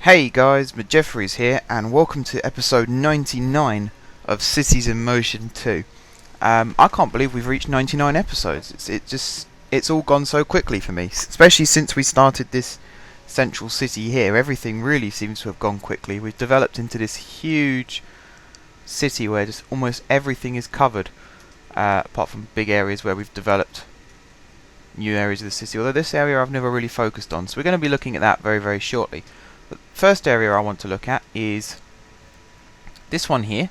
Hey guys, Jeffries here, and welcome to episode 99 of Cities in Motion 2. I can't believe we've reached 99 episodes. It's all gone so quickly for me, especially since we started this central city here. Everything really seems to have gone quickly. We've developed into this huge city where just almost everything is covered, apart from big areas where we've developed new areas of the city. Although this area I've never really focused on, so we're going to be looking at that very, very shortly. The first area I want to look at is this one here.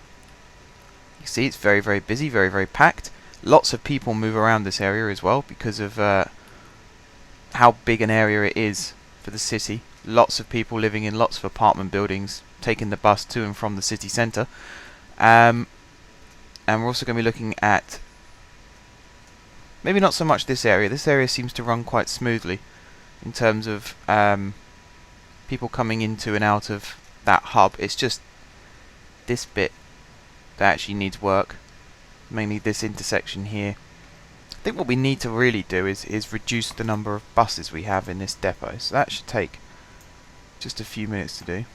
You see it's very, very busy, very, very packed. Lots of people move around this area as well because of how big an area it is for the city. Lots of people living in lots of apartment buildings, taking the bus to and from the city centre. And we're also going to be looking at maybe not so much this area. This area seems to run quite smoothly in terms of people coming into and out of that hub. It's just this bit that actually needs work, mainly this intersection here. I think what we need to really do is reduce the number of buses we have in this depot, so that should take just a few minutes to do.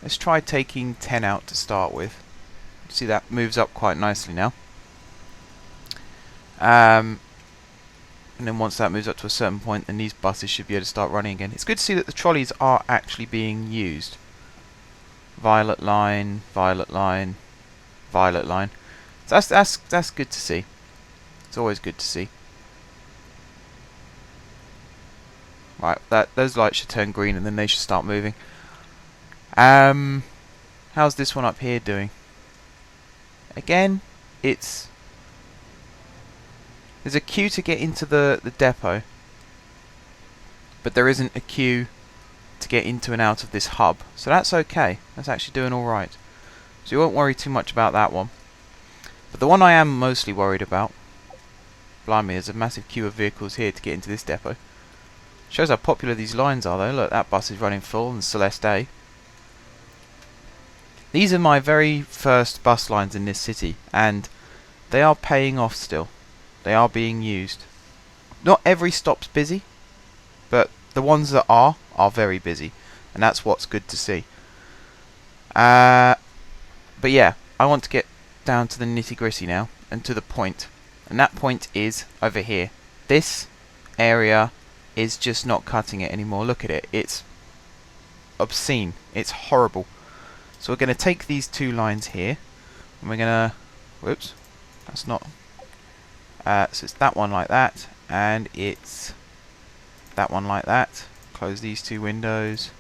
Let's try taking 10 out to start with. See, that moves up quite nicely now. And then once that moves up to a certain point, then these buses should be able to start running again. It's good to see that the trolleys are actually being used. Violet line, violet line, violet line. So that's good to see. It's always good to see. Right, those lights should turn green and then they should start moving. How's this one up here doing? Again, there's a queue to get into the depot, but there isn't a queue to get into and out of this hub, so that's okay. That's actually doing alright. So you won't worry too much about that one. But the one I am mostly worried about, blimey, there's a massive queue of vehicles here to get into this depot. Shows how popular these lines are though. Look, that bus is running full, and Celeste A. These are my very first bus lines in this city, and they are paying off still. They are being used. Not every stop's busy, but the ones that are very busy, and that's what's good to see. But yeah, I want to get down to the nitty-gritty now, and to the point. And that point is over here. This area is just not cutting it anymore. Look at it. It's obscene. It's horrible. So we're going to take these two lines here, and we're going to... Whoops. That's not... so it's that one like that, and it's that one like that. Close these two windows,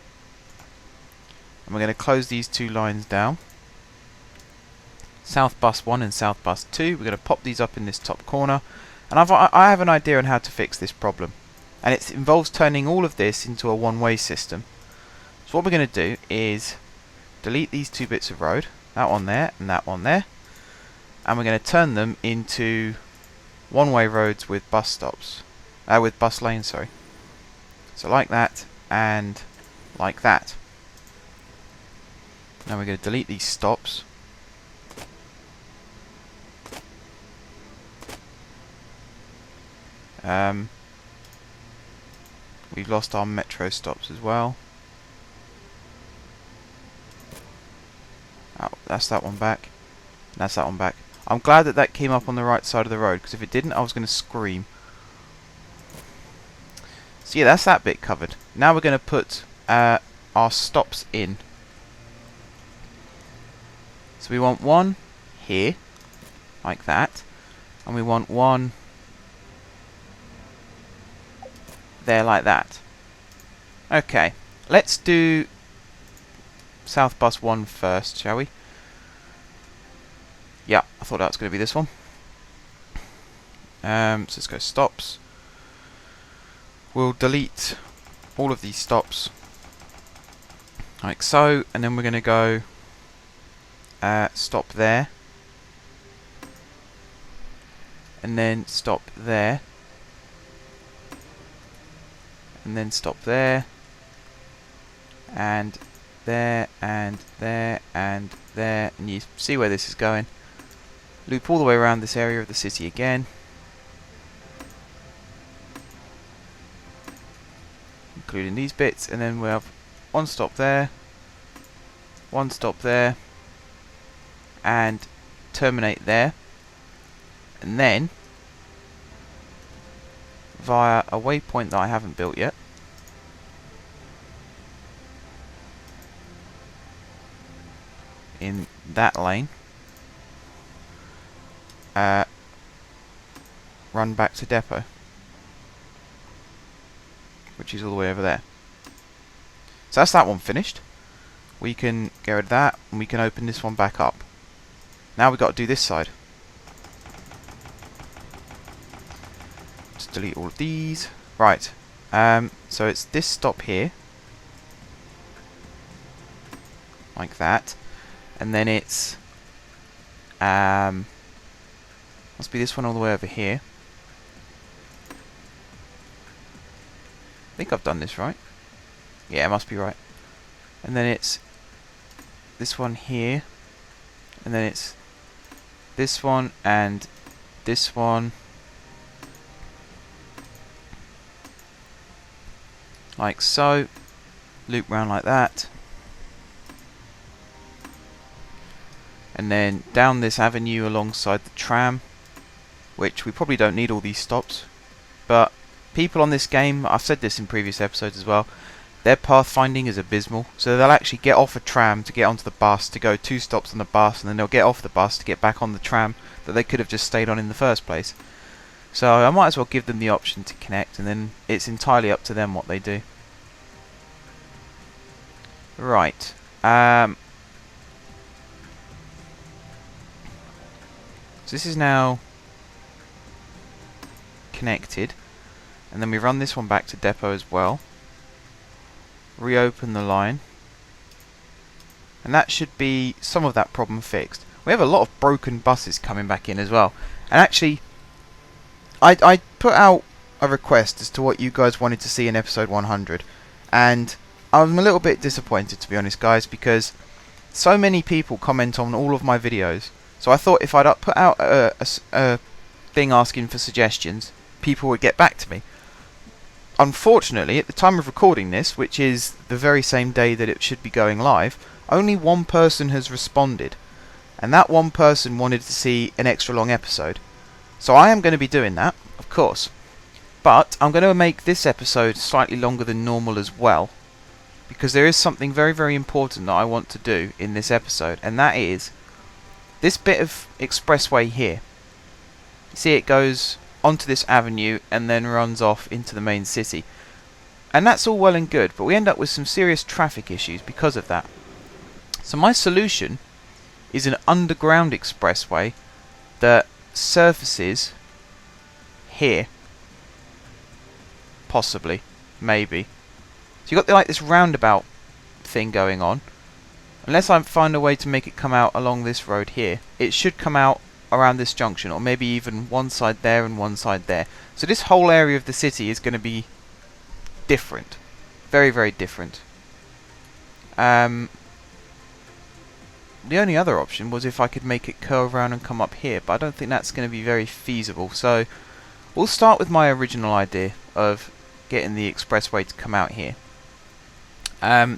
and we're going to close these two lines down. South bus 1 and South bus 2. We're going to pop these up in this top corner, and I have an idea on how to fix this problem, and it involves turning all of this into a one-way system. So what we're going to do is delete these two bits of road, that one there and that one there, and we're going to turn them into one-way roads with bus stops, with bus lanes, sorry. So like that and like that. Now we're going to delete these stops. We've lost our metro stops as well. Oh, that's that one back. That's that one back. I'm glad that that came up on the right side of the road, because if it didn't, I was going to scream. So yeah, that's that bit covered. Now we're going to put our stops in. So we want one here, like that, and we want one there, like that. Okay, let's do South bus 1 first, shall we? Yeah, I thought that was going to be this one. So let's go stops. We'll delete all of these stops, like so, and then we're going to go stop there, and then stop there, and then stop there, and there, and there, and there, and you see where this is going. Loop all the way around this area of the city again. including these bits, and then we'll have one stop there, one stop there, and terminate there, and then via a waypoint that I haven't built yet, in that lane, run back to depot, which is all the way over there. So that's that one finished. We can get rid of that, and we can open this one back up. Now we've got to do this side. Just delete all of these. Right. So it's this stop here, like that, and then it's must be this one all the way over here. I think I've done this right. Yeah, it must be right. And then it's this one here, and then it's this one and this one, like so. Loop round like that, and then down this avenue alongside the tram, which we probably don't need all these stops, but people on this game, I've said this in previous episodes as well, their pathfinding is abysmal. So they'll actually get off a tram to get onto the bus, to go 2 stops on the bus, and then they'll get off the bus to get back on the tram that they could have just stayed on in the first place. So I might as well give them the option to connect, and then it's entirely up to them what they do. Right. So this is now connected, and then we run this one back to depot as well. Reopen the line, and that should be some of that problem fixed. We have a lot of broken buses coming back in as well, and actually I put out a request as to what you guys wanted to see in episode 100, and I'm a little bit disappointed, to be honest, guys, because so many people comment on all of my videos. So I thought if I'd put out a thing asking for suggestions, people would get back to me. Unfortunately, at the time of recording this, which is the very same day that it should be going live, only one person has responded, and that one person wanted to see an extra long episode. So I am going to be doing that, of course, but I'm going to make this episode slightly longer than normal as well, because there is something very, very important that I want to do in this episode, and that is this bit of expressway here. You see, it goes onto this avenue and then runs off into the main city, and that's all well and good, but we end up with some serious traffic issues because of that. So my solution is an underground expressway that surfaces here, possibly, maybe. So you've got like this roundabout thing going on. Unless I find a way to make it come out along this road here, it should come out around this junction, or maybe even one side there and one side there. So this whole area of the city is going to be different. Very, very different. The only other option was if I could make it curl around and come up here, but I don't think that's going to be very feasible. So we'll start with my original idea of getting the expressway to come out here.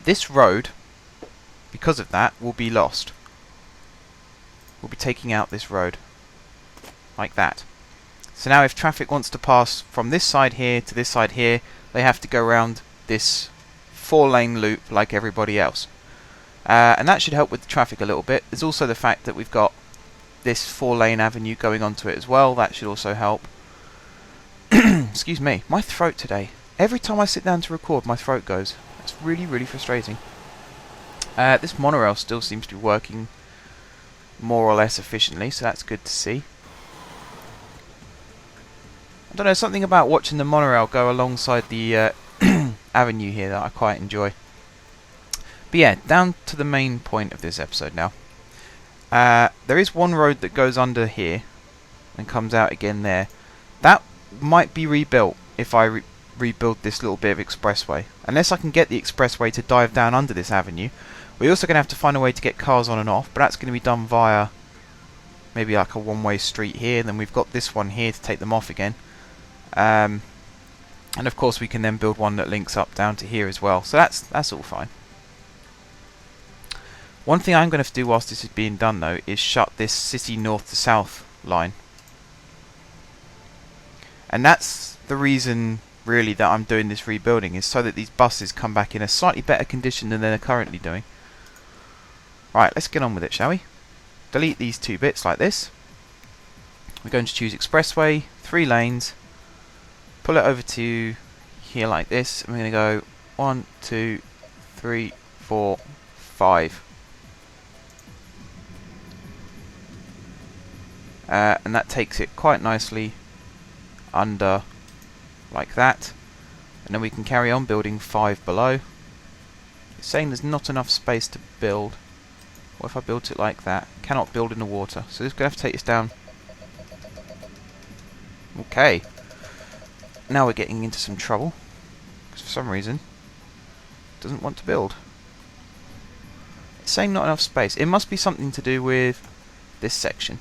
This road, because of that, will be lost. We'll be taking out this road like that. So now if traffic wants to pass from this side here to this side here, they have to go around this 4-lane loop like everybody else. And that should help with the traffic a little bit. There's also the fact that we've got this 4-lane avenue going onto it as well. That should also help. Excuse me, my throat today. Every time I sit down to record, my throat goes. It's really, really frustrating. This monorail still seems to be working more or less efficiently, so that's good to see. I don't know, something about watching the monorail go alongside the avenue here that I quite enjoy. But yeah, down to the main point of this episode now. There is one road that goes under here and comes out again there. That might be rebuilt if I rebuild this little bit of expressway. Unless I can get the expressway to dive down under this avenue. We're also going to have to find a way to get cars on and off, but that's going to be done via maybe like a one-way street here, and then we've got this one here to take them off again. And of course we can then build one that links up down to here as well. So that's all fine. One thing I'm going to have to do whilst this is being done though is shut this city north to south line. And that's the reason really that I'm doing this rebuilding, is so that these buses come back in a slightly better condition than they're currently doing. Right, let's get on with it, shall we? Delete these two bits like this. We're going to choose expressway, 3 lanes, pull it over to here like this, and we're going to go 1, 2, 3, 4, 5. And that takes it quite nicely under like that, and then we can carry on building 5 below. It's saying there's not enough space to build. What if I built it like that? Cannot build in the water, so this is going to have to take this down. Okay, now we're getting into some trouble, because for some reason it doesn't want to build. It's saying not enough space. It must be something to do with this section.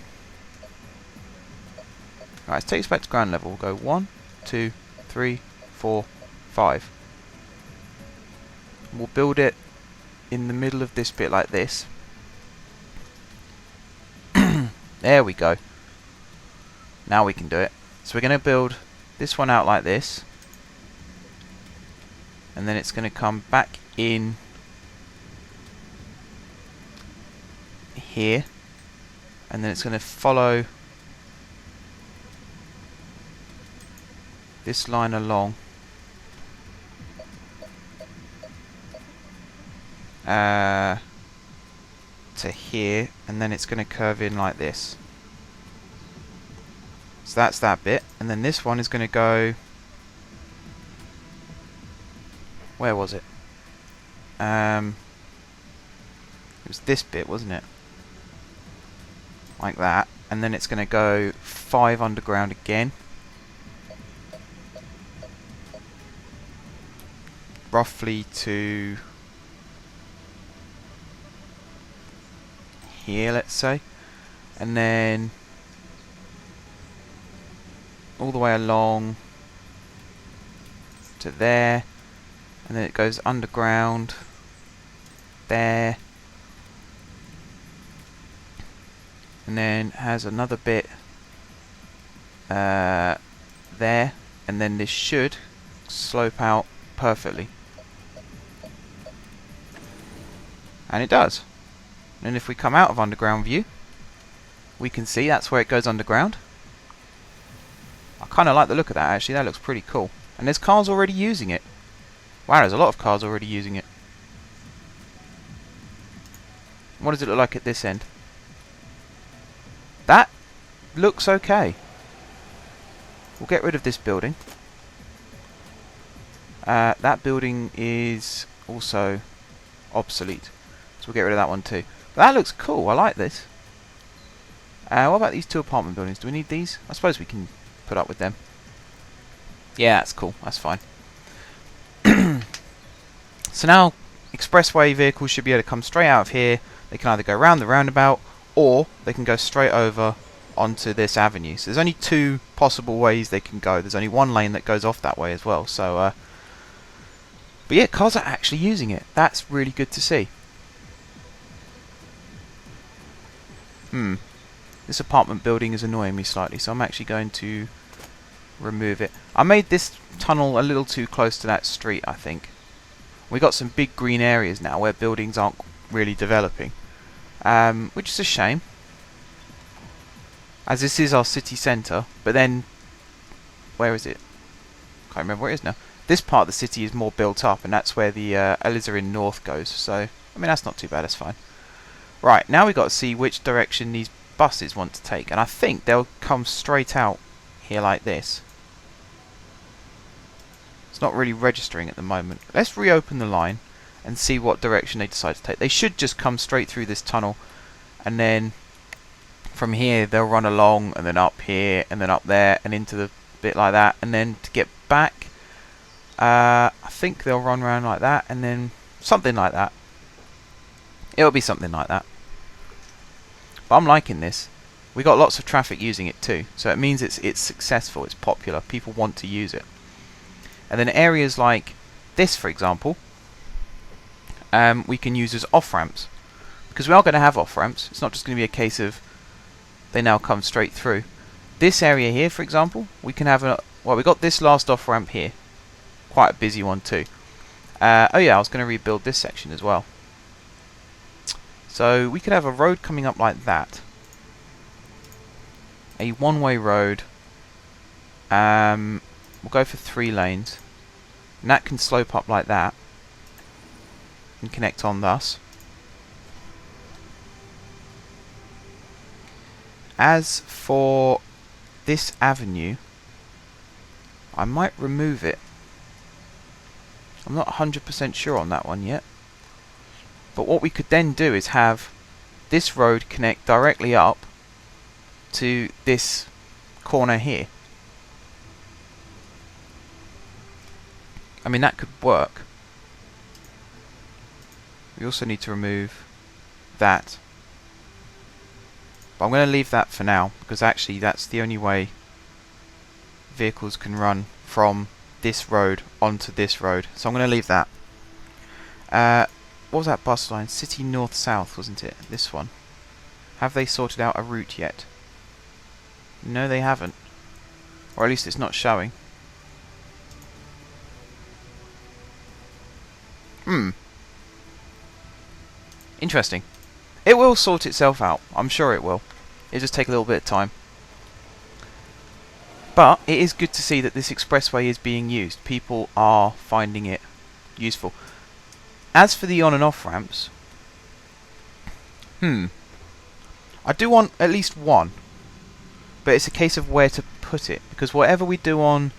Alright, let's take us back to ground level. We'll go 1, 2, 3, 4, 5. We'll build it in the middle of this bit like this. There we go. Now we can do it. So we're going to build this one out like this, and then it's going to come back in here, and then it's going to follow this line along to here, and then it's going to curve in like this. So that's that bit, and then this one is going to go, where was it? It was this bit, wasn't it? Like that, and then it's going to go 5 underground again, roughly to here, let's say, and then all the way along to there, and then it goes underground there, and then has another bit there, and then this should slope out perfectly, and it does. And if we come out of underground view, we can see that's where it goes underground. I kind of like the look of that, actually. That looks pretty cool. And there's cars already using it. Wow, there's a lot of cars already using it. What does it look like at this end? That looks okay. We'll get rid of this building. That building is also obsolete, so we'll get rid of that one too. But that looks cool. I like this. What about these 2 apartment buildings? Do we need these? I suppose we can put up with them. Yeah, that's cool. That's fine. So now expressway vehicles should be able to come straight out of here. They can either go round the roundabout, or they can go straight over onto this avenue. So there's only 2 possible ways they can go. There's only 1 lane that goes off that way as well. So, but yeah, cars are actually using it. That's really good to see. This apartment building is annoying me slightly, so I'm actually going to remove it. I made this tunnel a little too close to that street, I think. We got some big green areas now where buildings aren't really developing, which is a shame, as this is our city centre. But then, where is it? Can't remember where it is now. This part of the city is more built up, and that's where the Alizarin North goes. So, I mean, that's not too bad. That's fine. Right, now we've got to see which direction these buses want to take, and I think they'll come straight out here like this. It's not really registering at the moment. Let's reopen the line and see what direction they decide to take. They should just come straight through this tunnel, and then from here they'll run along, and then up here, and then up there, and into the bit like that, and then to get back, I think they'll run around like that, and then something like that. It'll be something like that. But I'm liking this. We got lots of traffic using it too, so it means it's successful, it's popular, people want to use it. And then areas like this, for example, we can use as off-ramps. Because we are going to have off-ramps. It's not just going to be a case of they now come straight through. This area here, for example, we can have well, we got this last off-ramp here. Quite a busy one too. Oh yeah, I was going to rebuild this section as well. So we could have a road coming up like that. A one-way road. We'll go for 3 lanes. And that can slope up like that. And connect on thus. As for this avenue, I might remove it. I'm not 100% sure on that one yet. But what we could then do is have this road connect directly up to this corner here. I mean, that could work. We also need to remove that. But I'm going to leave that for now, because actually that's the only way vehicles can run from this road onto this road. So I'm going to leave that. What was that bus line? City North-South, wasn't it? This one. Have they sorted out a route yet? No, they haven't. Or at least it's not showing. Interesting. It will sort itself out. I'm sure it will. It'll just take a little bit of time. But it is good to see that this expressway is being used. People are finding it useful. As for the on and off ramps, I do want at least one. But it's a case of where to put it. Because whatever we do on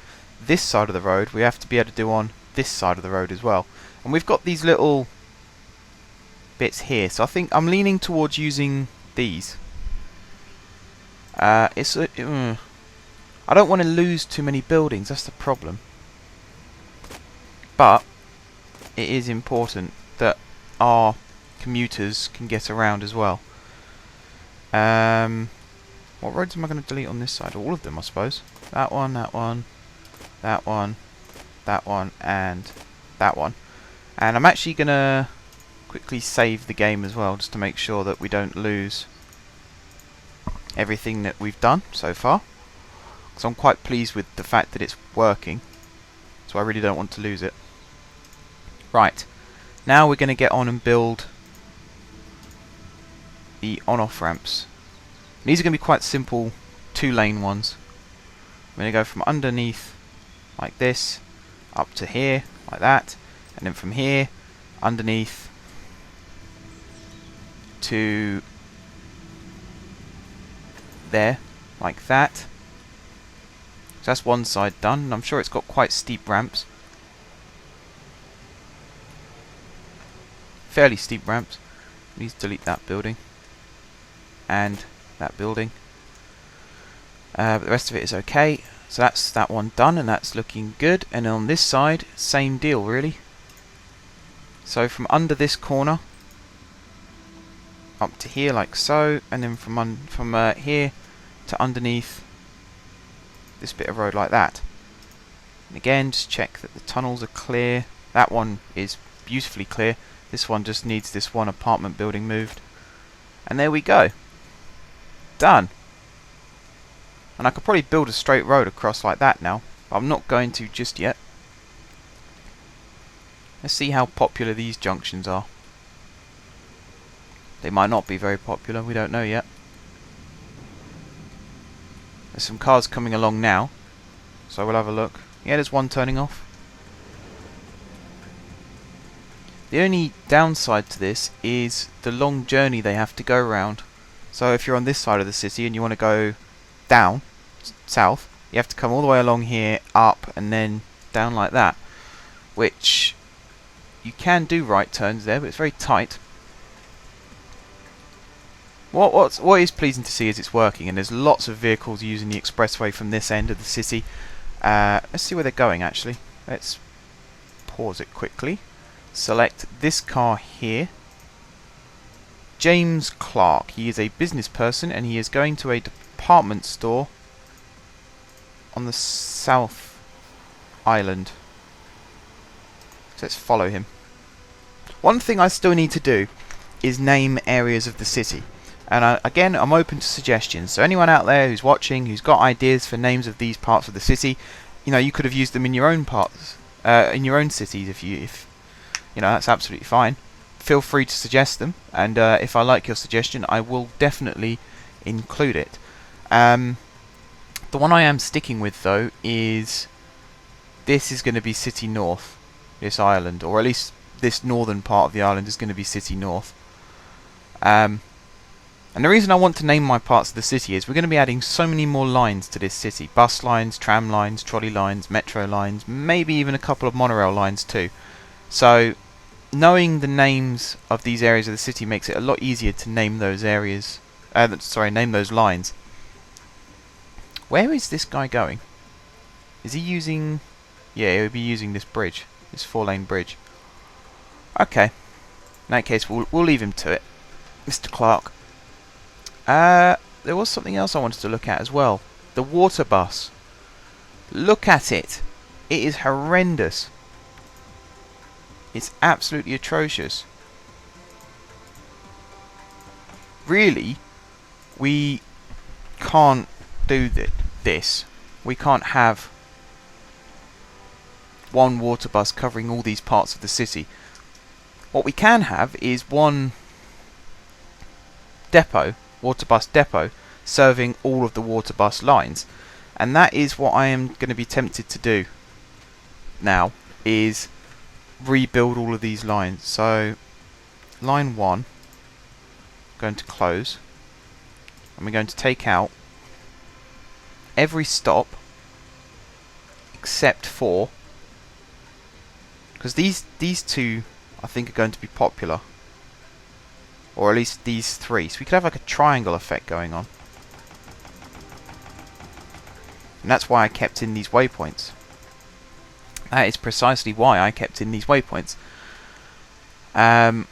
this side of the road, we have to be able to do on this side of the road as well. And we've got these little bits here, so I think I'm leaning towards using these. I don't want to lose too many buildings, that's the problem. But it is important that our commuters can get around as well. What roads am I going to delete on this side? All of them, I suppose. That one, that one, that one, that one, and that one. And I'm actually going to quickly save the game as well, just to make sure that we don't lose everything that we've done so far. So I'm quite pleased with the fact that it's working. So I really don't want to lose it. Right. Now we're going to get on and build the on-off ramps. And these are going to be quite simple 2-lane ones. I'm going to go from underneath like this up to here like that, and then from here underneath to there like that. So that's one side done, and I'm sure it's got quite steep ramps. Fairly steep ramps. Please delete that building and that building. But the rest of it is okay. So that's that one done, and that's looking good. And on this side, same deal really. So from under this corner up to here like so, and then from here to underneath this bit of road like that. And again, just check that the tunnels are clear. That one is beautifully clear. This one just needs this one apartment building moved. And there we go. Done. And I could probably build a straight road across like that now, but I'm not going to just yet. Let's see how popular these junctions are. They might not be very popular, we don't know yet. There's some cars coming along now, so we'll have a look. Yeah, there's one turning off. The only downside to this is the long journey they have to go around. So if you're on this side of the city and you want to go down, south, you have to come all the way along here, up, and then down like that. Which, you can do right turns there, but it's very tight. What is pleasing to see is it's working, and there's lots of vehicles using the expressway from this end of the city. Let's see where they're going actually. Let's pause it quickly. Select this car here. James Clark. He is a business person, and he is going to a department store on the South Island. So let's follow him. One thing I still need to do is name areas of the city. And again, I'm open to suggestions. So anyone out there who's watching, who's got ideas for names of these parts of the city, you could have used them in your own parts, in your own cities. If that's absolutely fine. Feel free to suggest them, and if I like your suggestion, I will definitely include it. The one I am sticking with though is this is going to be City North, this island, or at least this northern part of the island is going to be City North. And the reason I want to name my parts of the city is we're going to be adding so many more lines to this city. Bus lines, tram lines, trolley lines, metro lines, maybe even a couple of monorail lines too. So knowing the names of these areas of the city makes it a lot easier to name those areas. Name those lines. Where is this guy going? Is he using... Yeah, he'll be using this bridge. This 4-lane bridge. Okay. In that case, we'll leave him to it. Mr. Clark. There was something else I wanted to look at as well. The water bus. Look at it. It is horrendous. It's absolutely atrocious. Really, we can't do this. We can't have one water bus covering all these parts of the city. What we can have is one depot, water bus depot, serving all of the water bus lines. And that is what I am going to be tempted to do now, is rebuild all of these lines. So line 1, going to close, and we're going to take out every stop except for, because these two I think are going to be popular, or at least these three, so we could have like a triangle effect going on, and that's why I kept in these waypoints. That is precisely why I kept in these waypoints. So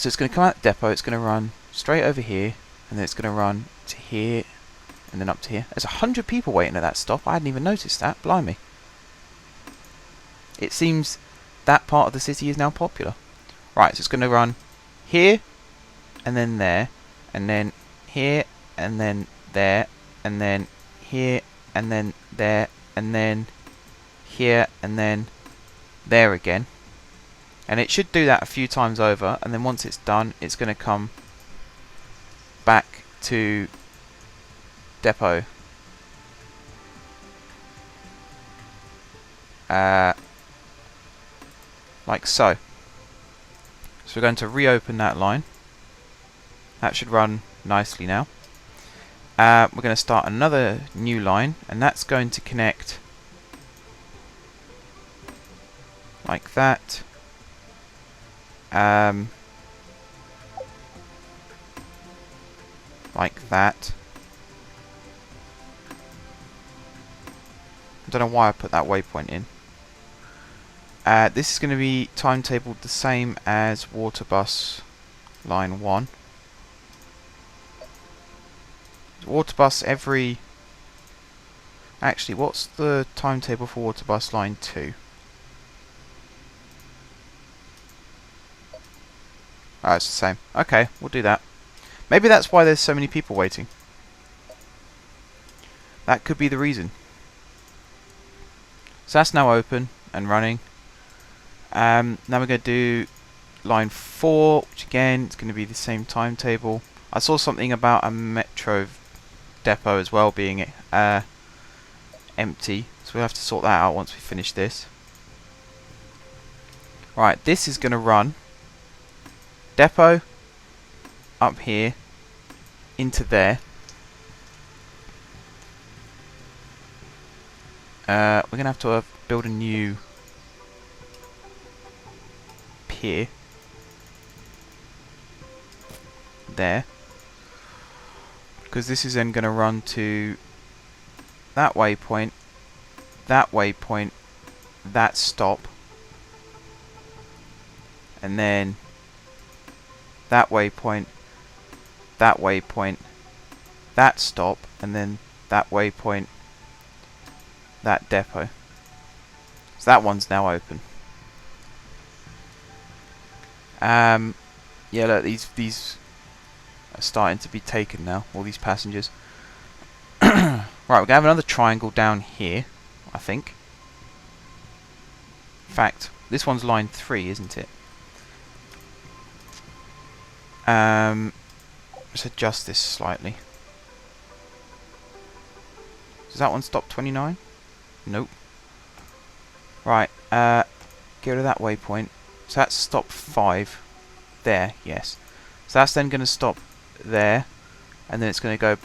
it's going to come out the depot, it's going to run straight over here, and then it's going to run to here, and then up to here. There's 100 people waiting at that stop. I hadn't even noticed that. Blimey. It seems that part of the city is now popular. Right, so it's going to run here, and then there, and then here, and then there, and then here, and then there, and then here, and then there again. And it should do that a few times over, and then once it's done, it's going to come back to depot. Like so. So we're going to reopen that line. That should run nicely now. We're going to start another new line, and that's going to connect like that. Like that. I don't know why I put that waypoint in. This is going to be timetabled the same as water bus line 1. Water bus every... Actually, what's the timetable for water bus line 2? Oh, it's the same. Okay, we'll do that. Maybe that's why there's so many people waiting. That could be the reason. So that's now open and running. Now we're going to do line 4, which again, it's going to be the same timetable. I saw something about a metro depot as well being empty, so we'll have to sort that out once we finish this. Right, this is going to run depot up here into there. We're going to have to build a new pier there, because this is then going to run to that waypoint, that stop, and then that waypoint, that stop, and then that waypoint, that depot. So that one's now open. Yeah, look, these are starting to be taken now, all these passengers. Right, we're going to have another triangle down here, I think. In fact, this one's line 3, isn't it? Let's adjust this slightly. Does that one stop 29? Nope. Right, get rid of that waypoint. So that's stop 5. There, yes. So that's then going to stop there, and then it's going to go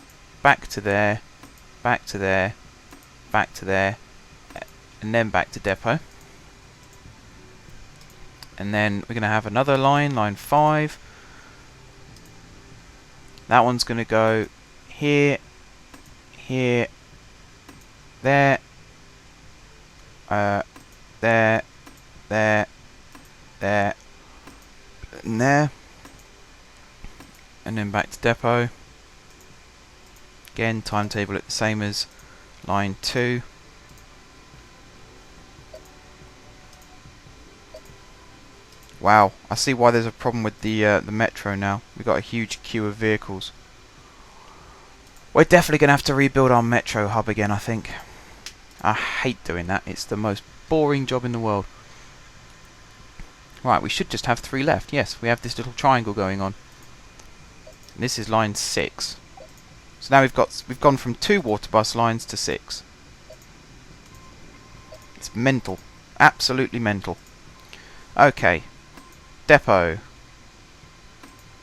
back to there, back to there, back to there, and then back to depot. And then we're going to have another line, line 5. That one's going to go here, here, there, there, there, there, and there, and then back to depot. Again, timetable it the same as line 2. Wow, I see why there's a problem with the metro now. We've got a huge queue of vehicles. We're definitely going to have to rebuild our metro hub again, I think. I hate doing that. It's the most boring job in the world. Right, we should just have 3 left. Yes, we have this little triangle going on. And this is line 6. So now we've gone from 2 water bus lines to 6. It's mental. Absolutely mental. Okay. Depot.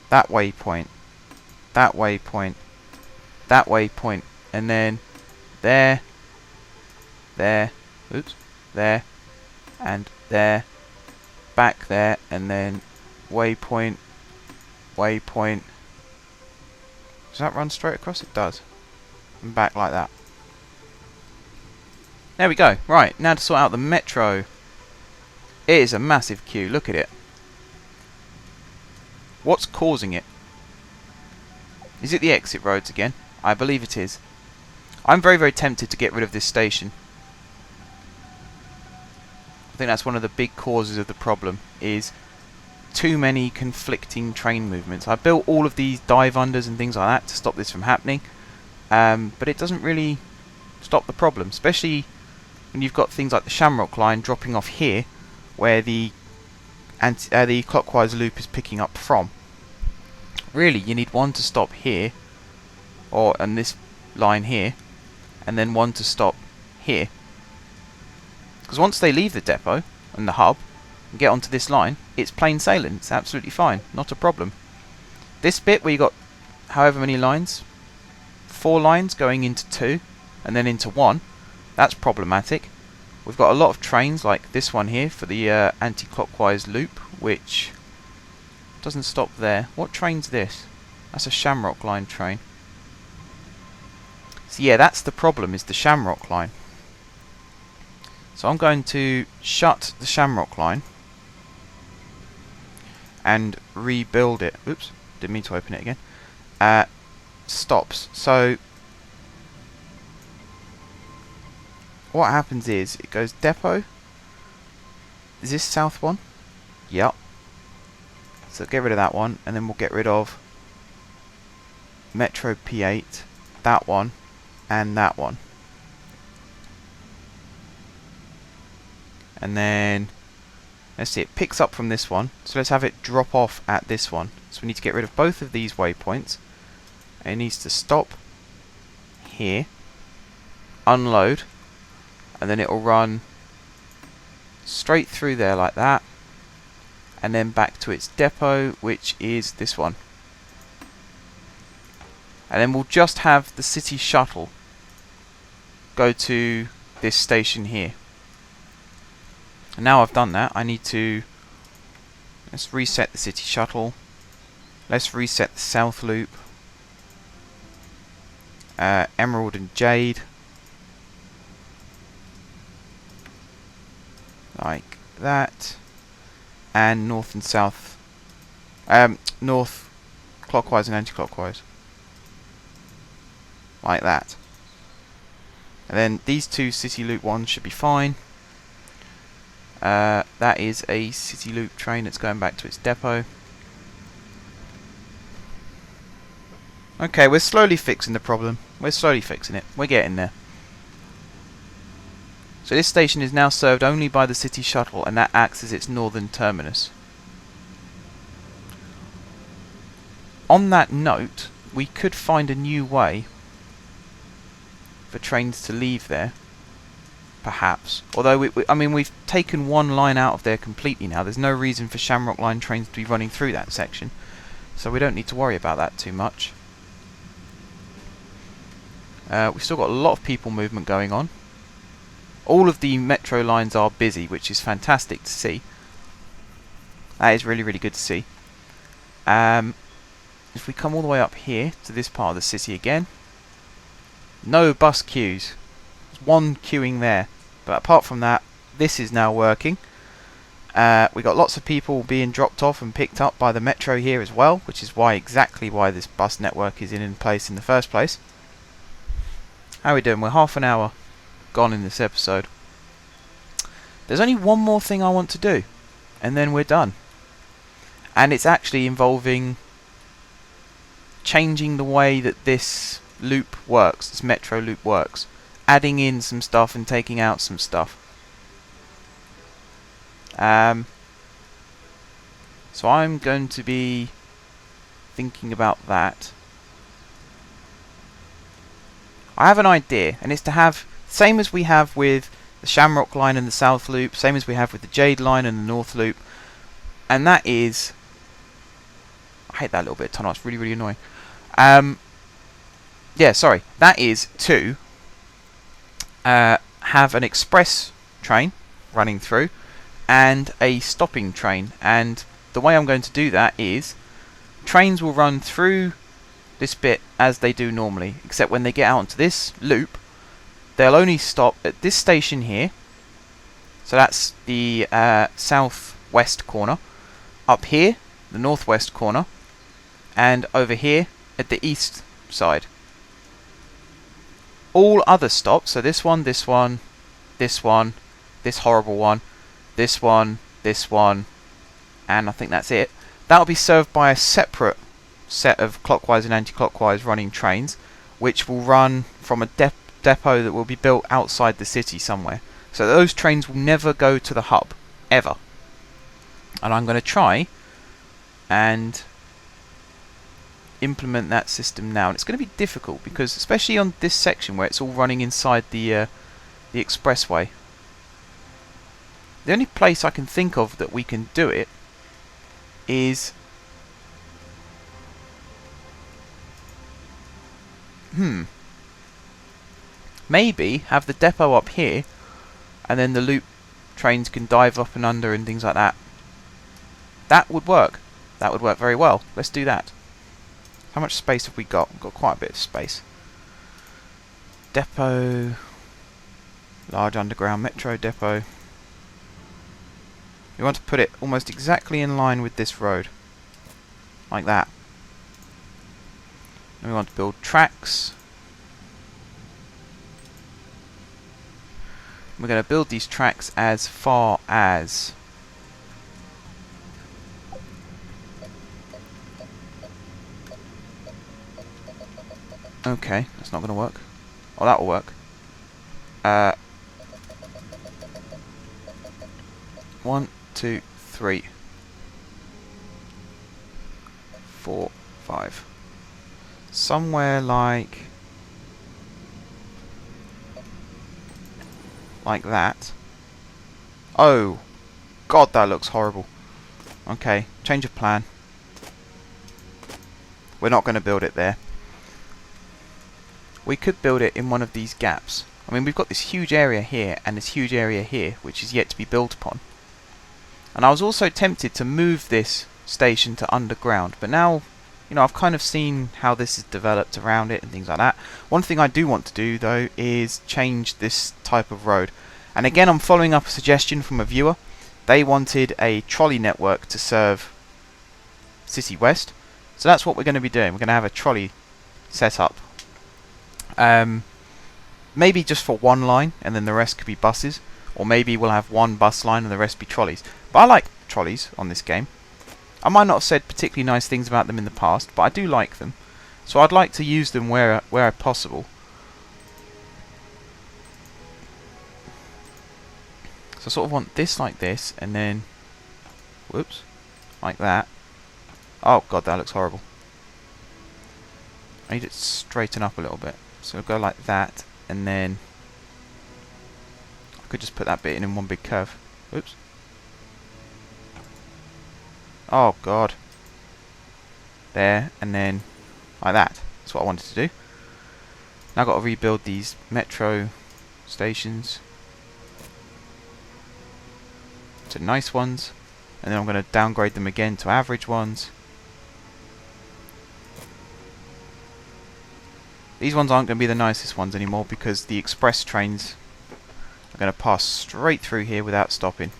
That waypoint. That waypoint. That waypoint. And then there. There. Oops. There. And there. Back there. And then waypoint. Waypoint. Does that run straight across? It does. And back like that. There we go. Right, now to sort out the metro. It is a massive queue. Look at it. What's causing it? Is it the exit roads again? I believe it is. I'm very, very tempted to get rid of this station. I think that's one of the big causes of the problem, is too many conflicting train movements. I built all of these dive unders and things like that to stop this from happening, but it doesn't really stop the problem, especially when you've got things like the Shamrock line dropping off here, where the clockwise loop is picking up from. Really, you need one to stop here, and this line here, and then one to stop here. Because once they leave the depot and the hub and get onto this line, it's plain sailing. It's absolutely fine, not a problem. This bit where you got however many lines, 4 lines going into 2 and then into 1, that's problematic. We've got a lot of trains like this one here for the anti-clockwise loop, which doesn't stop there. What train's this? That's a Shamrock line train. So yeah, that's the problem, is the Shamrock line. So I'm going to shut the Shamrock line and rebuild it. Oops, didn't mean to open it again. Stops. So what happens is it goes depot. Is this south one? Yep. So get rid of that one, and then we'll get rid of Metro P8, that one, and that one. And then let's see, it picks up from this one, so let's have it drop off at this one. So we need to get rid of both of these waypoints. It needs to stop here, unload, and then it will run straight through there like that, and then back to its depot, which is this one. And then we'll just have the city shuttle go to this station here. And now I've done that, I need to, let's reset the city shuttle, let's reset the south loop, Emerald and Jade, like that, and north and south, north clockwise and anti-clockwise, like that. And then these 2 city loop ones should be fine. That is a City Loop train that's going back to its depot. Okay, we're slowly fixing the problem. We're slowly fixing it. We're getting there. So this station is now served only by the City Shuttle, and that acts as its northern terminus. On that note, we could find a new way for trains to leave there, perhaps. Although, I mean, we've taken one line out of there completely now. There's no reason for Shamrock Line trains to be running through that section, so we don't need to worry about that too much. We've still got a lot of people movement going on. All of the metro lines are busy, which is fantastic to see. That is really, really good to see. If we come all the way up here to this part of the city again, no bus queues. There's one queuing there, but apart from that, this is now working. We got lots of people being dropped off and picked up by the metro here as well, which is exactly why this bus network is in place in the first place. How are we doing? We're half an hour gone in this episode. There's only one more thing I want to do, and then we're done. And it's actually involving changing the way that this loop works, this metro loop works. Adding in some stuff and taking out some stuff. So I'm going to be thinking about that. I have an idea, and it's to have, same as we have with the Shamrock Line and the South Loop, same as we have with the Jade Line and the North Loop, and that is, I hate that little bit of tunnel, it's really, really annoying. Yeah, sorry, that is to have an express train running through and a stopping train, and the way I'm going to do that is trains will run through this bit as they do normally, except when they get out onto this loop, they'll only stop at this station here. So that's the southwest corner. Up here, the northwest corner. And over here at the east side. All other stops, so this one, this one, this one, this horrible one, this one, and I think that's it. That'll be served by a separate set of clockwise and anti-clockwise running trains, which will run from a depot that will be built outside the city somewhere. So those trains will never go to the hub, ever. And I'm going to try and implement that system now. And it's going to be difficult because, especially on this section where it's all running inside the expressway, the only place I can think of that we can do it is maybe have the depot up here, and then the loop trains can dive up and under and things like that. That would work. That would work very well. Let's do that. How much space have we got? We've got quite a bit of space. Depot. Large underground metro depot. We want to put it almost exactly in line with this road. Like that. And we want to build tracks. We're going to build these tracks as far as okay, that's not going to work. Oh, that will work. 1, 2, 3, 4, 5. Somewhere like that. Oh god, that looks horrible. Okay, change of plan. We're not going to build it there. We could build it in one of these gaps. I mean, we've got this huge area here and this huge area here, which is yet to be built upon. And I was also tempted to move this station to underground, but now, you know, I've kind of seen how this is developed around it and things like that. One thing I do want to do, though, is change this type of road. And again, I'm following up a suggestion from a viewer. They wanted a trolley network to serve City West. So that's what we're going to be doing. We're going to have a trolley set up. Maybe just for one line, and then the rest could be buses. Or maybe we'll have one bus line and the rest be trolleys. But I like trolleys on this game. I might not have said particularly nice things about them in the past, but I do like them. So I'd like to use them where possible. So I sort of want this like this, and then, whoops, like that. Oh god, that looks horrible. I need it to straighten up a little bit. So I'll go like that, and then I could just put that bit in one big curve. Oops. Oh god. There, and then like that. That's what I wanted to do. Now I've got to rebuild these metro stations to nice ones, and then I'm going to downgrade them again to average ones. These ones aren't going to be the nicest ones anymore because the express trains are going to pass straight through here without stopping.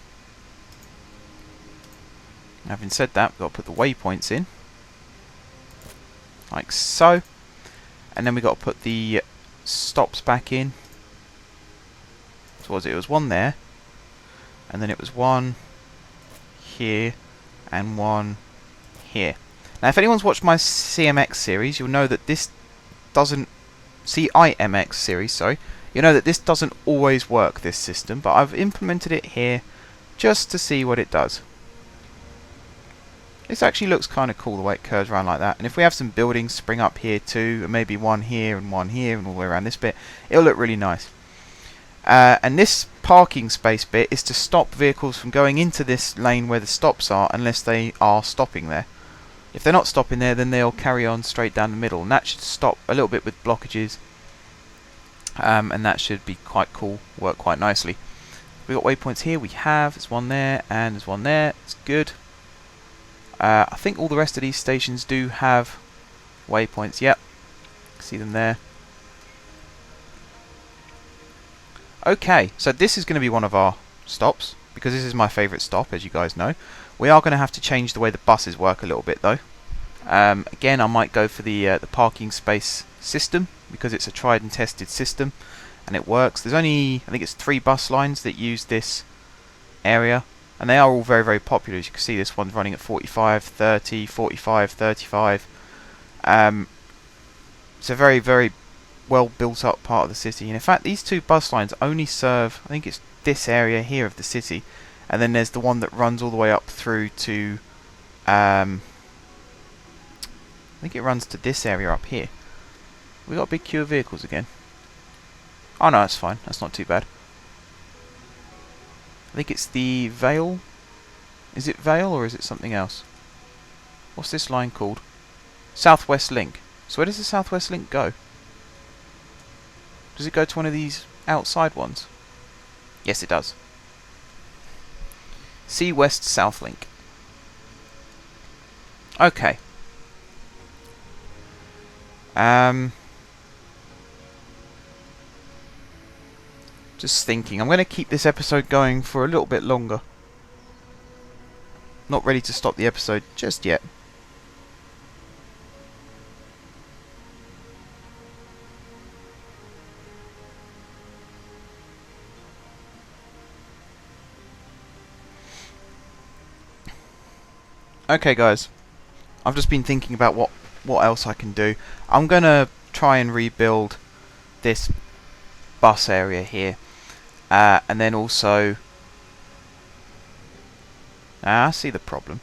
Having said that, we've got to put the waypoints in, like so, and then we've got to put the stops back in. So what was it? It was one there, and then it was one here, and one here. Now if anyone's watched my CMX series, you'll know that this doesn't, CIMX series, sorry, you know that this doesn't always work, this system, but I've implemented it here just to see what it does. This actually looks kind of cool the way it curves around like that, and if we have some buildings spring up here too, and maybe one here and all the way around this bit, it'll look really nice. And this parking space bit is to stop vehicles from going into this lane where the stops are unless they are stopping there. If they're not stopping there, then they'll carry on straight down the middle, and that should stop a little bit with blockages, and that should be quite cool, work quite nicely. We've got waypoints here, we have, there's one there, and there's one there, it's good. I think all the rest of these stations do have waypoints, yep, see them there. Okay, so this is going to be one of our stops, because this is my favourite stop, as you guys know. We are going to have to change the way the buses work a little bit though. Again, I might go for the parking space system, because it's a tried and tested system, and it works. There's only, I think it's 3 bus lines that use this area, and they are all very, very popular. As you can see, this one's running at 45, 30, 45, 35. It's a very, very well built up part of the city, and in fact these 2 bus lines only serve, I think it's this area here of the city, and then there's the one that runs all the way up through to I think it runs to this area up here. We got a big queue of vehicles again. Oh no, that's fine, that's not too bad. I think it's the Vale. Is it Vale or is it something else? What's this line called? Southwest Link. So where does the Southwest Link go? Does it go to one of these outside ones? Yes, it does. Sea West South Link. Okay. Just thinking, I'm going to keep this episode going for a little bit longer. Not ready to stop the episode just yet. Okay guys, I've just been thinking about what else I can do. I'm going to try and rebuild this bus area here. And then also, I see the problem.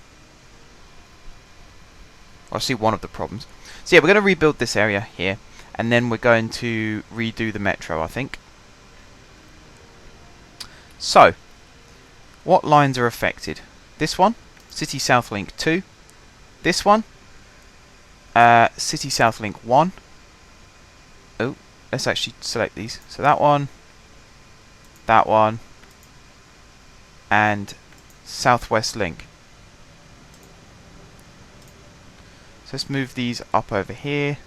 I see one of the problems. So yeah, we're going to rebuild this area here, and then we're going to redo the metro, I think. So, what lines are affected? This one, City South Link 2. This one, City South Link 1. Oh, let's actually select these. So that one, and Southwest Link. So let's move these up over here.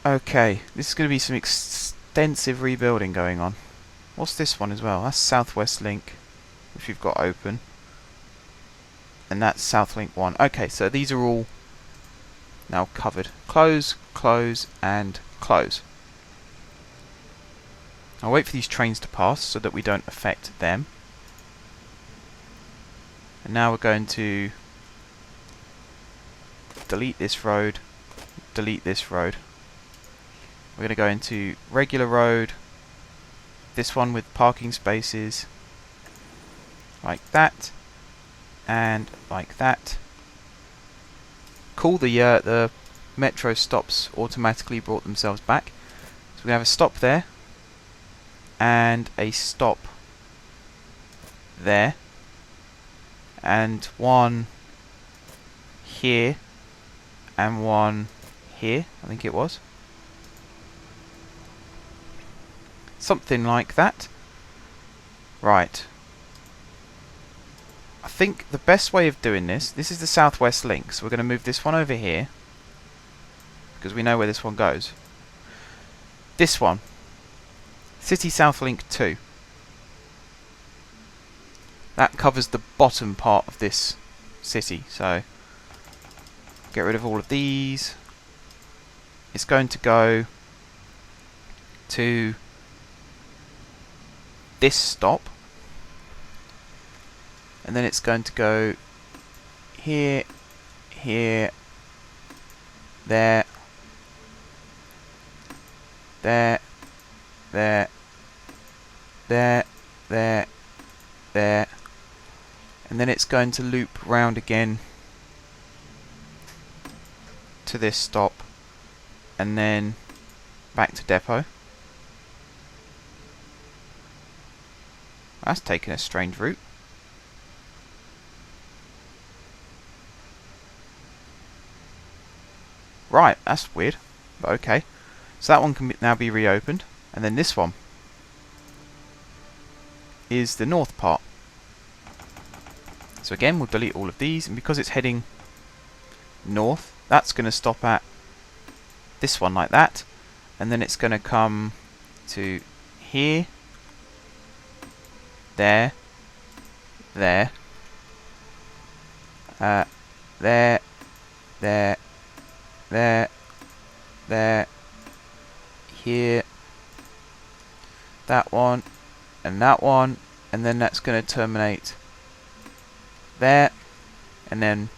Okay, this is going to be some extensive rebuilding going on. What's this one as well? That's Southwest Link, which we've got open. And that's South Link 1. Okay, so these are all now covered. Close, close, and close. I'll wait for these trains to pass so that we don't affect them. And now we're going to delete this road, delete this road. We're going to go into regular road, this one with parking spaces, like that, and like that. Cool, the metro stops automatically brought themselves back. So we have a stop there, and a stop there, and one here, and one here, I think it was. Something like that. Right. I think the best way of doing this is the southwest link, so we're going to move this one over here, because we know where this one goes. This one, City South Link 2. That covers the bottom part of this city, so get rid of all of these. It's going to go to this stop, and then it's going to go here, here, there, there, there, there, there, there, and then it's going to loop round again to this stop, and then back to depot. That's taken a strange route. Right, that's weird, but okay. So that one can now be reopened, and then this one is the north part. So again, we'll delete all of these, and because it's heading north, that's going to stop at this one like that, and then it's going to come to here, there, there, there, there, there, there, here, that one, and then that's going to terminate there, and then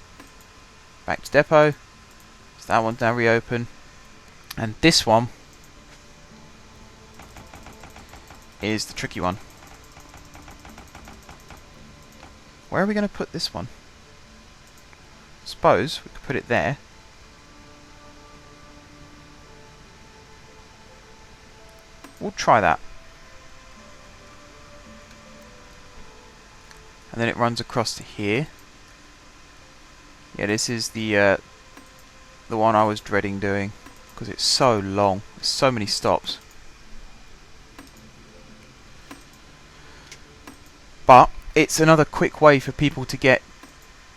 back to depot. So that one's now reopened, and this one is the tricky one. Where are we going to put this one? Suppose we could put it there. We'll try that. And then it runs across to here. Yeah, this is the one I was dreading doing, because it's so long. There's so many stops. But it's another quick way for people to get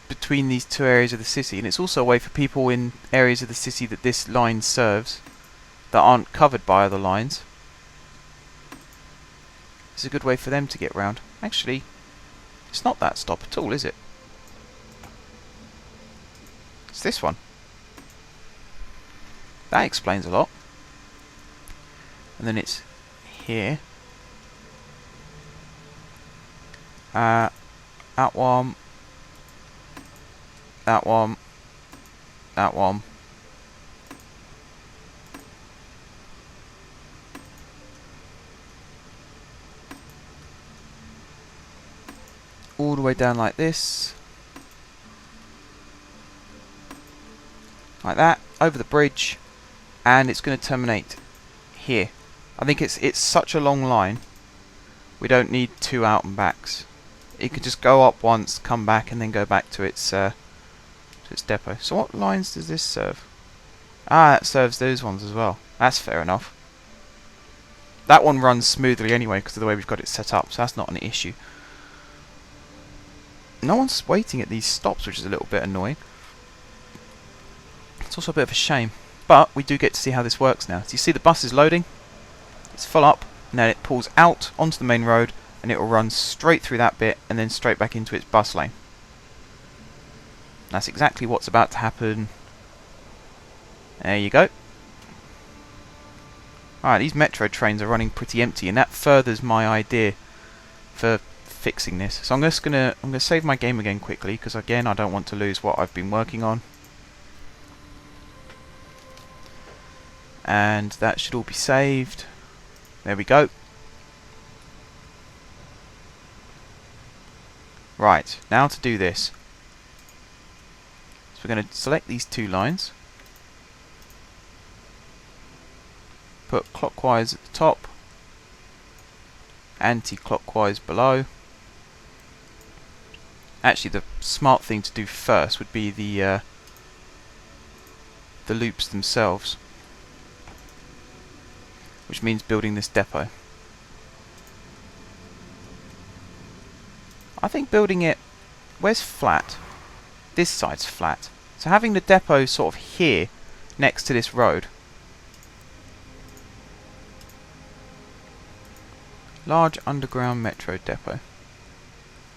between these two areas of the city, and it's also a way for people in areas of the city that this line serves that aren't covered by other lines. It's a good way for them to get round. Actually, it's not that stop at all, is it? It's this one. That explains a lot. And then it's here. That one. That one. That one. All the way down like this. Like that. Over the bridge. And it's going to terminate here. I think it's such a long line. We don't need two out and backs. It could just go up once, come back, and then go back to its depot. So what lines does this serve? Ah, that serves those ones as well. That's fair enough. That one runs smoothly anyway because of the way we've got it set up, so that's not an issue. No one's waiting at these stops, which is a little bit annoying. It's also a bit of a shame. But we do get to see how this works now. So you see the bus is loading. It's full up. And then it pulls out onto the main road, and it will run straight through that bit and then straight back into its bus lane. That's exactly what's about to happen. There you go. Alright, these metro trains are running pretty empty, and that furthers my idea for fixing this. So I'm gonna save my game again quickly, because again I don't want to lose what I've been working on. And that should all be saved. There we go. Right, now to do this. So we're going to select these two lines. Put clockwise at the top. Anti-clockwise below. Actually, the smart thing to do first would be the loops themselves, which means building this depot. I think building it... Where's flat? This side's flat. So having the depot sort of here, next to this road. Large underground metro depot.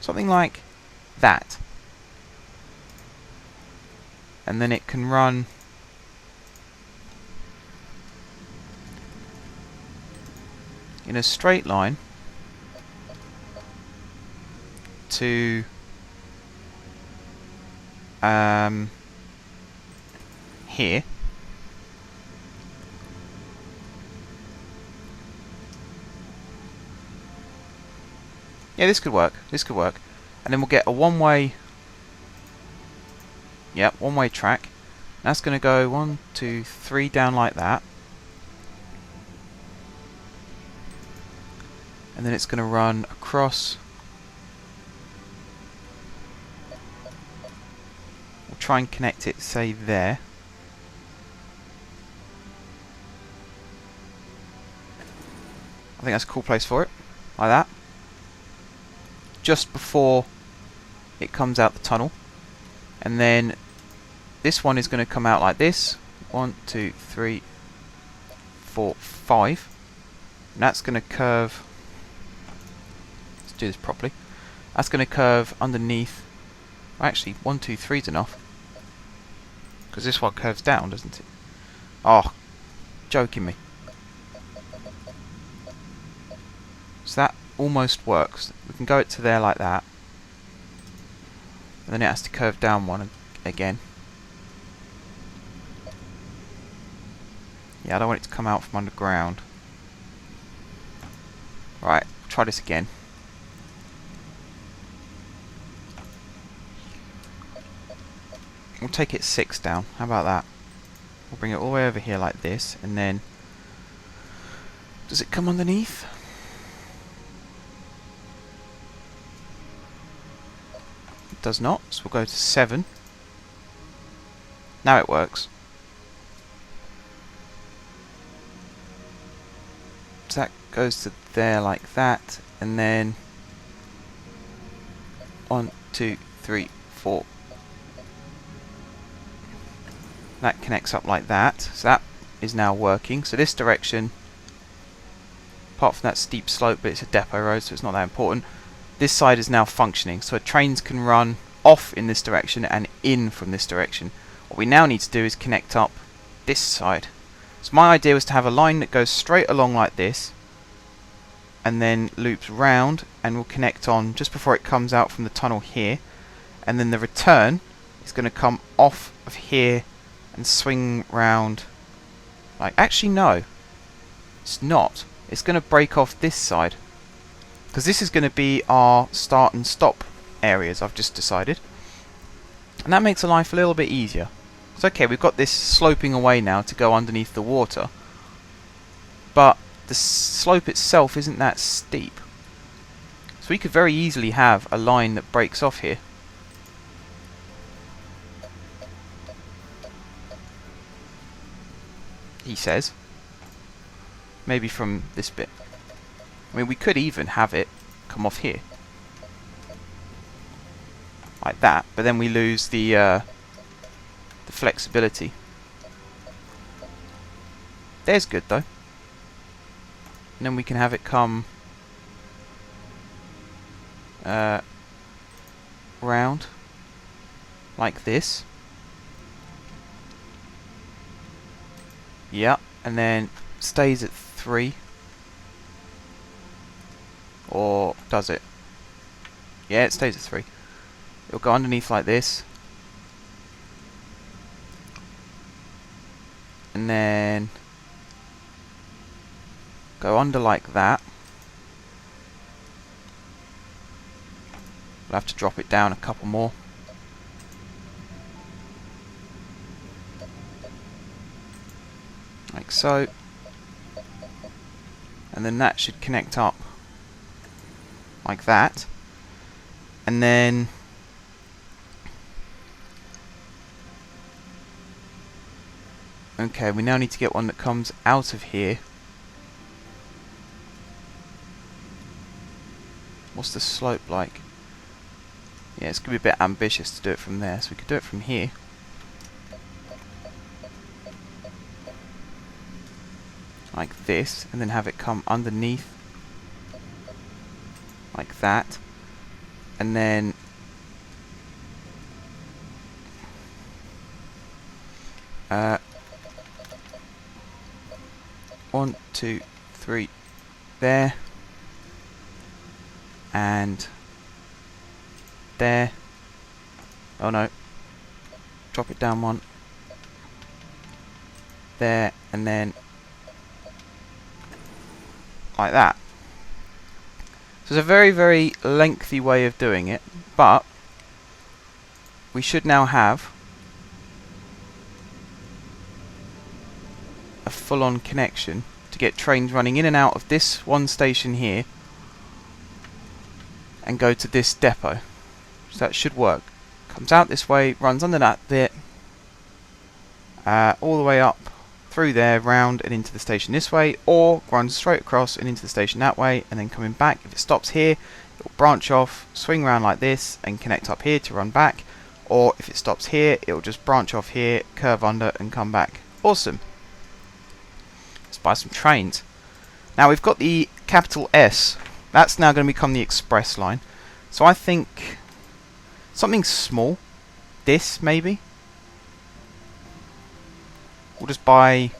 Something like that. And then it can run... in a straight line to here. Yeah, this could work. This could work. And then we'll get a one-way... Yep, one-way track. That's going to go 1, 2, 3 down like that. And then it's going to run across. We'll try and connect it, say, there. I think that's a cool place for it. Like that. Just before it comes out the tunnel. And then this one is going to come out like this. 1, 2, 3, 4, 5. And that's going to curve... Let's do this properly. That's going to curve underneath... Actually, 1, 2, 3 is enough. Because this one curves down, doesn't it? Oh, joking me. So that almost works. We can go it to there like that. And then it has to curve down one again. Yeah, I don't want it to come out from underground. Right, try this again. We'll take it 6 down. How about that? We'll bring it all the way over here like this, and then... Does it come underneath? It does not, so we'll go to 7. Now it works. So that goes to there like that, and then 1, 2, 3, 4. That connects up like that, so that is now working. So this direction, apart from that steep slope, but it's a depot road, so it's not that important, this side is now functioning. So trains can run off in this direction and in from this direction. What we now need to do is connect up this side. So my idea was to have a line that goes straight along like this, and then loops round, and will connect on just before it comes out from the tunnel here. And then the return is going to come off of here and swing round like... Actually no, it's not. It's going to break off this side, because this is going to be our start and stop areas, I've just decided. And that makes life a little bit easier. It's okay, we've got this sloping away now to go underneath the water, but the slope itself isn't that steep. So we could very easily have a line that breaks off here. He says. Maybe from this bit. I mean, we could even have it come off here. Like that, but then we lose the flexibility. There's good though. And then we can have it come round like this. Yeah, and then stays at 3. Or does it? Yeah, it stays at 3. It'll go underneath like this. And then go under like that. We'll have to drop it down a couple more. Like so. And then that should connect up like that. And then okay, we now need to get one that comes out of here. What's the slope like? Yeah, it's going to be a bit ambitious to do it from there, so we could do it from here. Like this, and then have it come underneath. Like that. And then one, two, three, there. And there. Oh no. Drop it down one. There, and then like that. So it's a very, very lengthy way of doing it, but we should now have a full-on connection to get trains running in and out of this one station here and go to this depot. So that should work. Comes out this way, runs under that bit, all the way up through there, round and into the station this way, or runs straight across and into the station that way, and then coming back. If it stops here, it will branch off, swing around like this, and connect up here to run back. Or if it stops here, it will just branch off here, curve under, and come back. Awesome. Let's buy some trains. Now we've got the capital S. That's now going to become the express line. So I think something small. This, maybe. We'll just buy,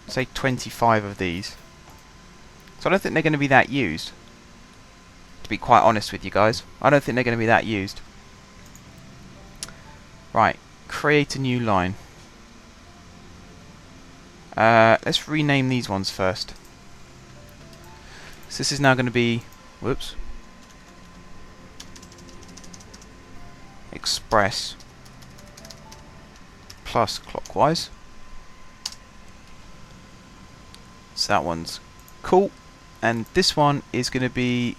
say, 25 of these. So I don't think they're going to be that used. To be quite honest with you guys, I don't think they're going to be that used. Right, create a new line. Let's rename these ones first. So this is now going to be, whoops, Express plus clockwise. So that one's cool. And this one is going to be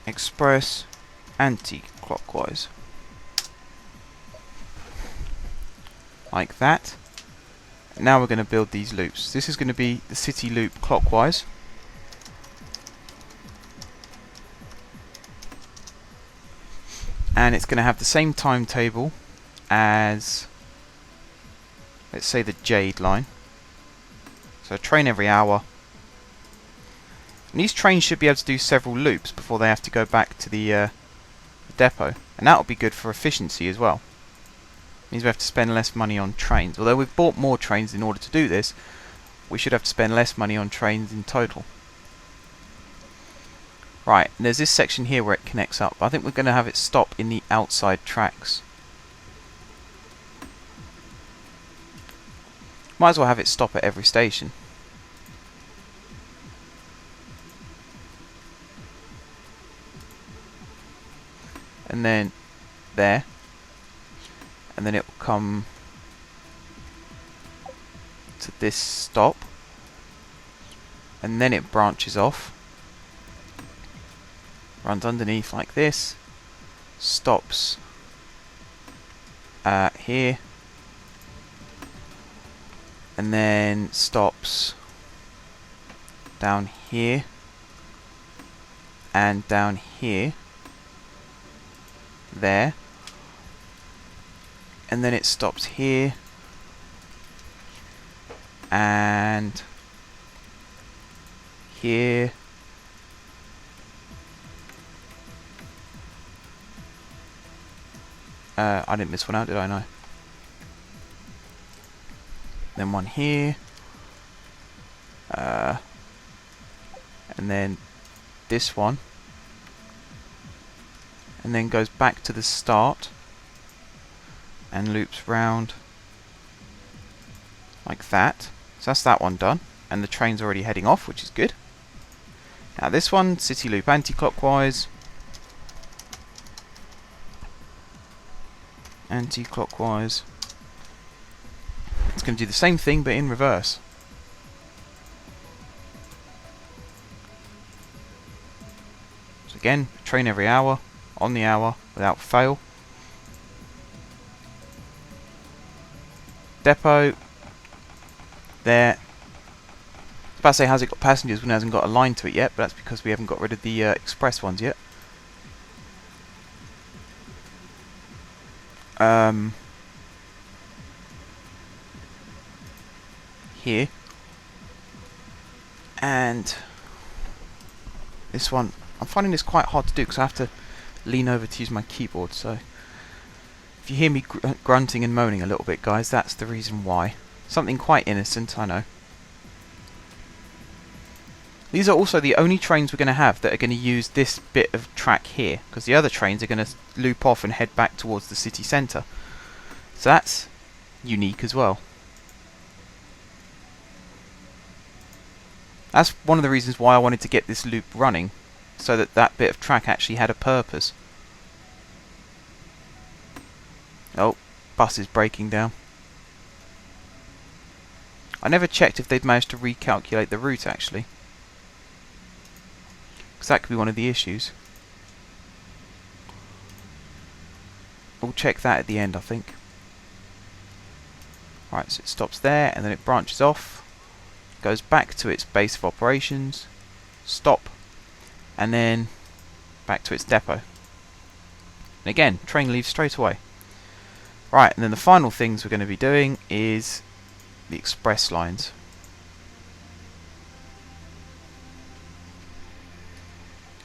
Express anti-clockwise. Like that. And now we're going to build these loops. This is going to be the city loop clockwise. And it's going to have the same timetable as, let's say, the Jade line. So a train every hour. And these trains should be able to do several loops before they have to go back to the depot. And that will be good for efficiency as well. Means we have to spend less money on trains. Although we've bought more trains in order to do this, we should have to spend less money on trains in total. Right, and there's this section here where it connects up. I think we're going to have it stop in the outside tracks. Might as well have it stop at every station. And then there. And then it will come to this stop. And then it branches off. Runs underneath like this. Stops here. And then stops down here. And down here. There. And then it stops here. And here. I didn't miss one out, did I? No. Then one here. And then this one. And then goes back to the start. And loops round. Like that. So that's that one done. And the train's already heading off, which is good. Now this one, city loop anti-clockwise. Anti-clockwise. It's going to do the same thing but in reverse. So again, train every hour, on the hour, without fail. Depot. There. I was about to say, has it got passengers when it hasn't got a line to it yet, but that's because we haven't got rid of the express ones yet. Here. And this one, I'm finding this quite hard to do because I have to lean over to use my keyboard, so if you hear me grunting and moaning a little bit, guys, that's the reason why. Something quite innocent, I know. These are also the only trains we're going to have that are going to use this bit of track here, because the other trains are going to loop off and head back towards the city centre. So that's unique as well. That's one of the reasons why I wanted to get this loop running, so that that bit of track actually had a purpose. Oh, bus is breaking down. I never checked if they'd managed to recalculate the route actually, because that could be one of the issues. We'll check that at the end, I think. Right, so it stops there and then it branches off, goes back to its base of operations, stop, and then back to its depot. And again, train leaves straight away. Right, and then the final things we're going to be doing is the express lines.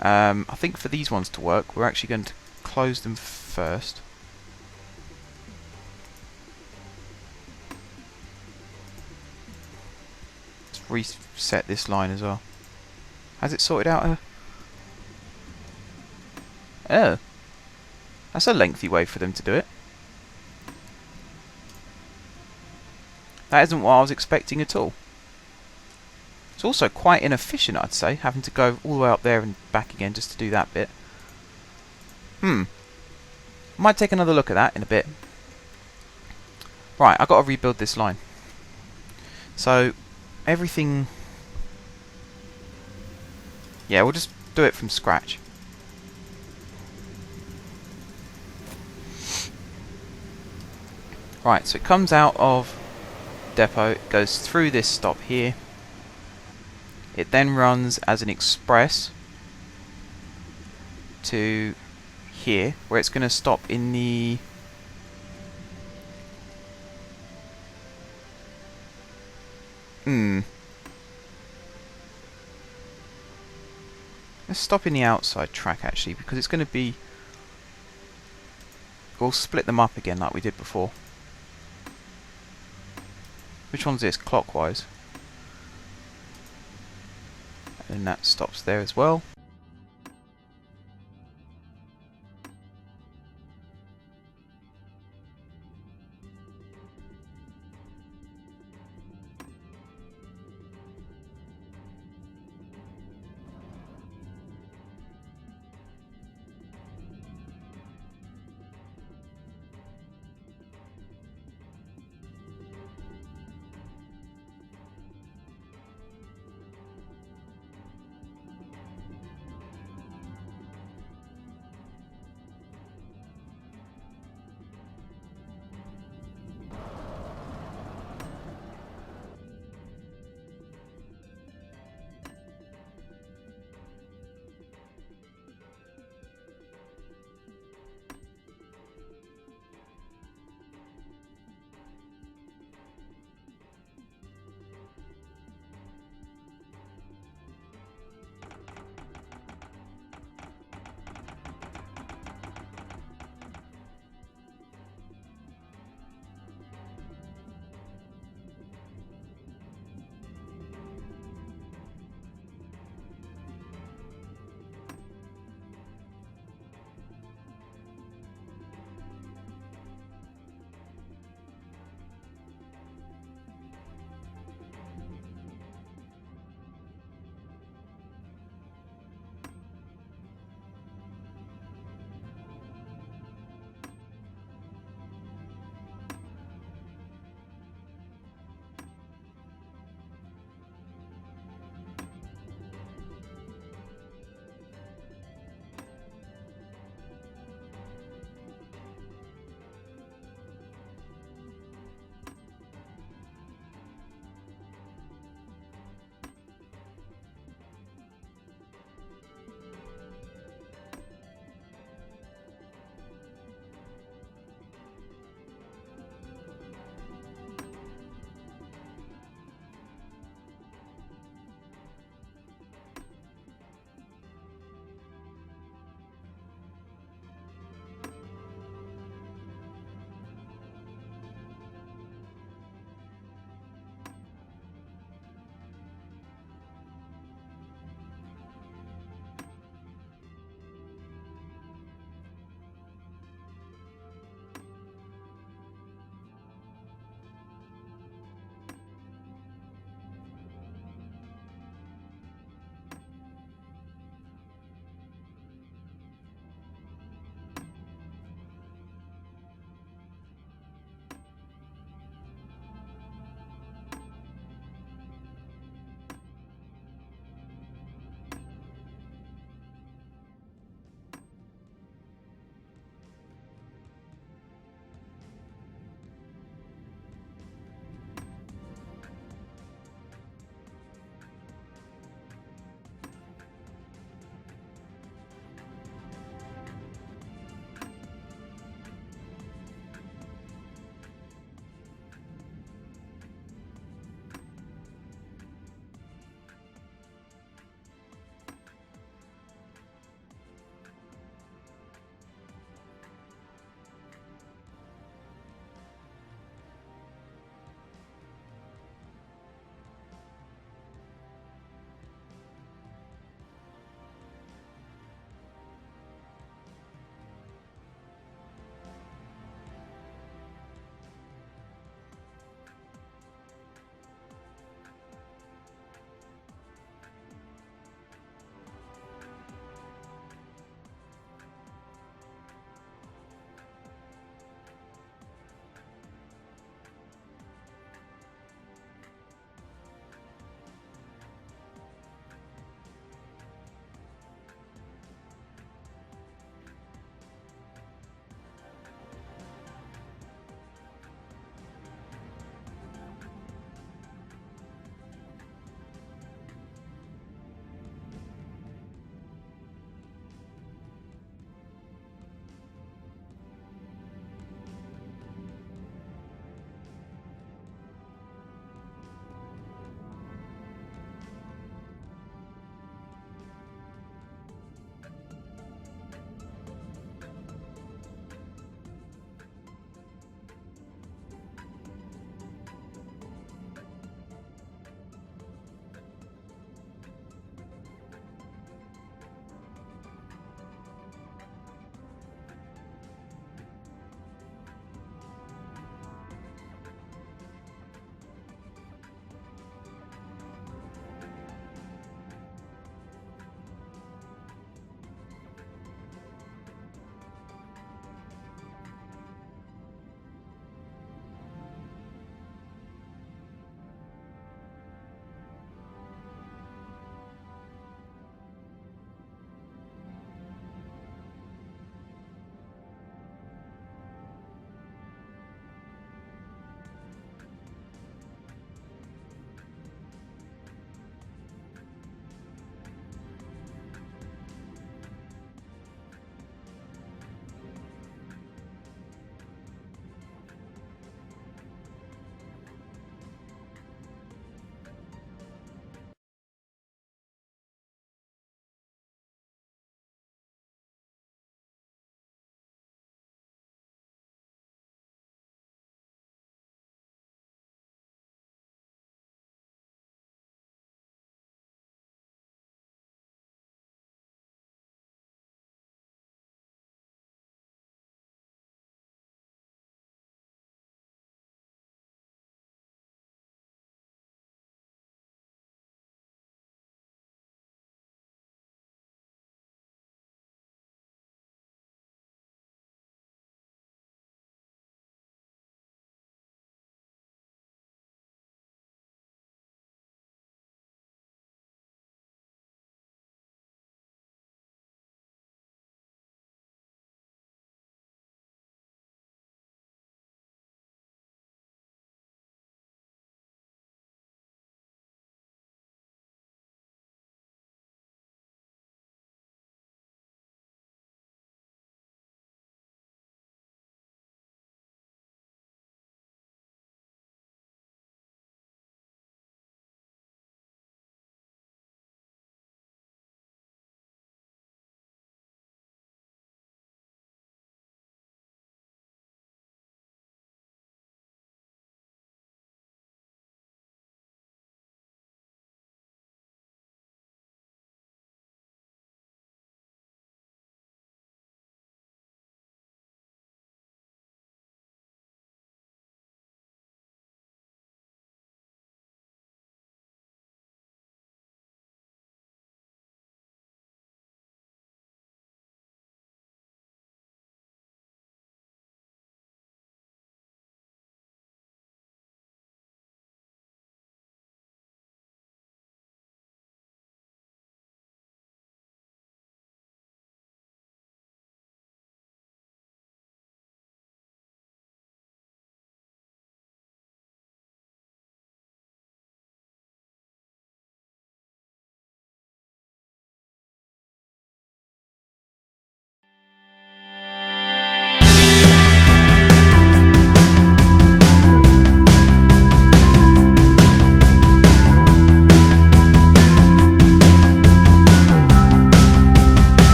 I think for these ones to work, we're actually going to close them first. Let's reset this line as well. Has it sorted out? Oh, that's a lengthy way for them to do it. That isn't what I was expecting at all. It's also quite inefficient, I'd say, having to go all the way up there and back again just to do that bit. Might take another look at that in a bit. Right, I've got to rebuild this line. So, everything... yeah, we'll just do it from scratch. Right, so it comes out of depot, it goes through this stop here. It then runs as an express to here, where it's going to stop in the... let's stop in the outside track actually, because it's going to be... we'll split them up again like we did before. Which one's this? Clockwise. And that stops there as well.